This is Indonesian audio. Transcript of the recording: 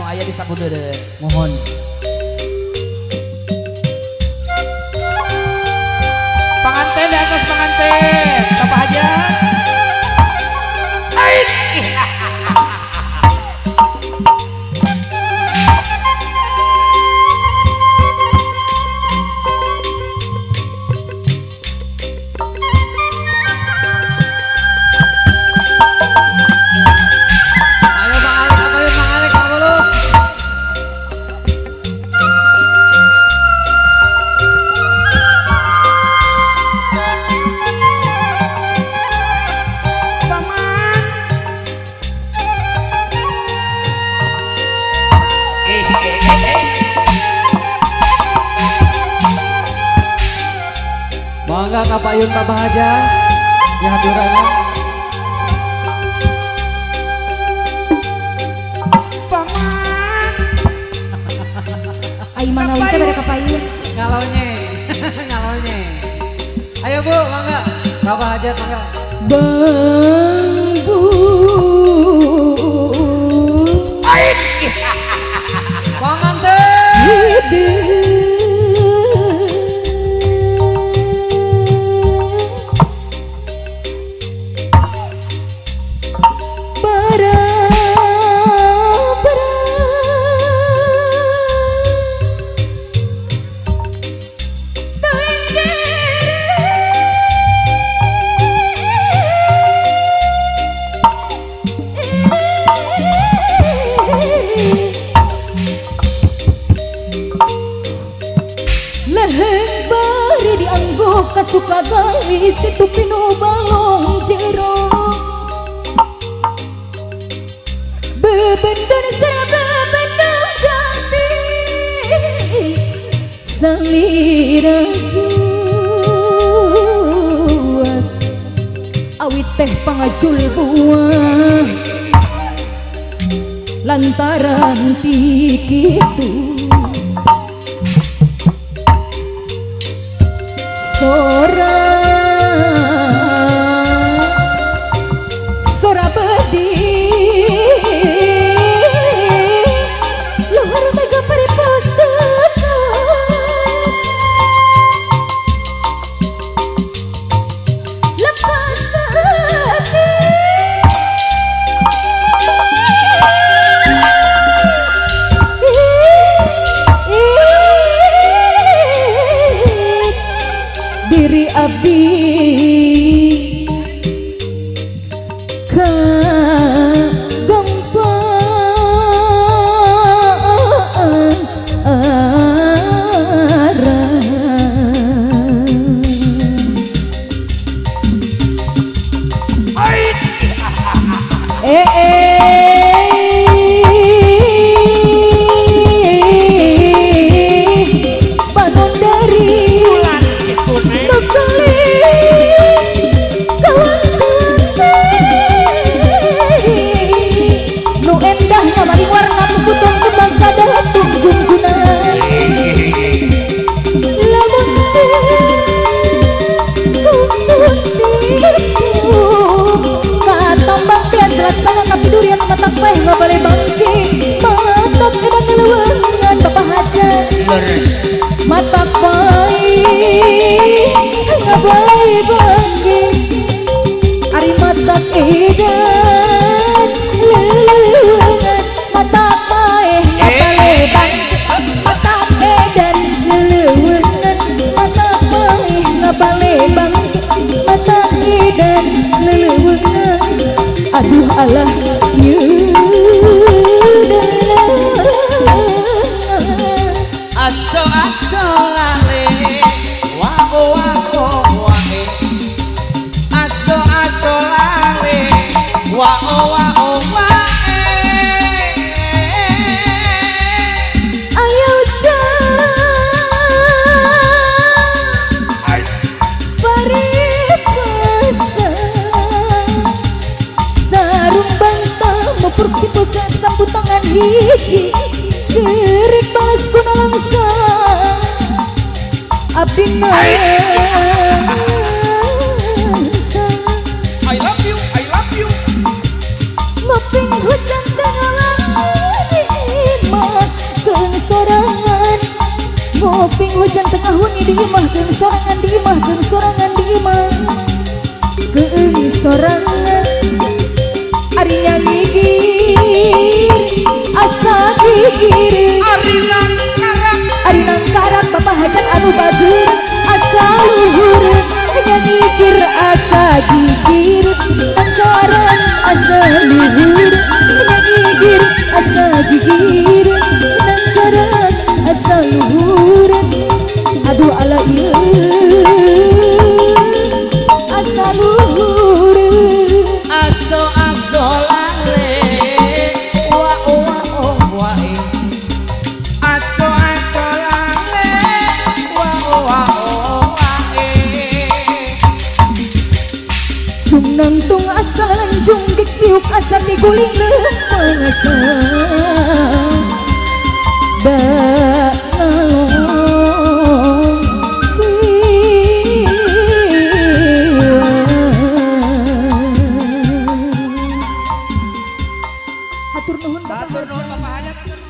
aya di sakudeure. Mohon. Panganten di atas panganten. Bapak Hajat. Mangga kapayun Pak Bahaja. Ya haturanna. Ayo mana lagi pada kapayun. Ngalonye. Ngalonye. Ayo Bu, mangga. Pak Bahaja mangga. Bang Bu. Panganten. Leheng bari diangguk kasuka gali situ pinu balong jero bebendon sebebendon jati salira kuat awit teh pangajul buah lantaran tikitu Sora bedi luhur mega paripostetan lepas hati diri abdi ka gampang arah bangun dari nu endah ngamari warna putung kembang kadatung junjunan lamun katambang tias laksana kapidurian matak bae ngabale bangki matak edan ngeluwengan Bapak Hajat matak bae ngabale bangki ari matak edan leuweungan matak bae ngabale bangki matak edan leuweungan matak bae ngabale bangki matak edan leuweungan aduh alah Aso aso lale wa o wae aso aso lale wa o wae ayo paripasa sarung bantah mupur cipokan sambut tangan hiji jerik balas kuna langsa abdi I love you maping hujan dengan langit Ngoping hujan tengah wengi di imah jeung sorangan di imah jeung sorangan di imah Geung sorangan Ari nyagigir asa gigir Ari nangkarak bapak hajat anu badur asa luhur nyagigir asa gigir nangkarak asa luhur nyagigir asa gigir nangkarak asa luhur aduh ala ieu asa luhur Aso aso lale wa wa wa Aso aso lale wa wa wa Jung nangtung asa lanjung dik tiup asa diguling leumpang asa Hatur nuhun Bapak Bapak hajat